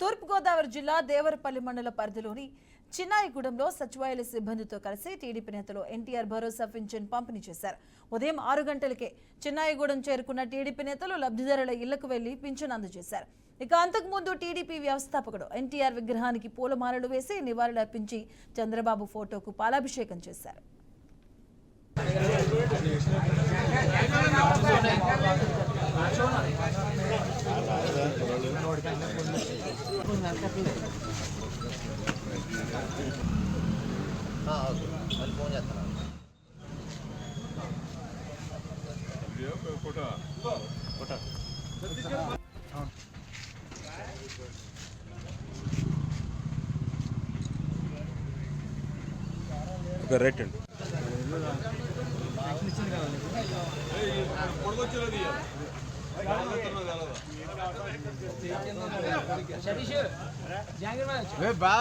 తూర్పుగోదావరి జిల్లా దేవరపల్లి మండల పరిధిలోని చిన్నాయిగూడెంలో సచివాలయ సిబ్బందితో కలిసి టీడీపీ నేతలు ఎన్టీఆర్ భరోసా పింఛన్ పంపిణీ చేశారు. ఉదయం 6 గంటలకే చిన్నాయిగూడెం చేరుకున్న టీడీపీ నేతలు లబ్ధిదారుల ఇళ్లకు వెళ్లి పింఛన్ అందజేశారు. ఇక అంతకుముందు టీడీపీ వ్యవస్థాపకుడు ఎన్టీఆర్ విగ్రహానికి పూలమాలలు వేసి నివాళులర్పించి చంద్రబాబు ఫోటోకు పాలాభిషేకం చేశారు. ఓకే రైట్ అండి. బా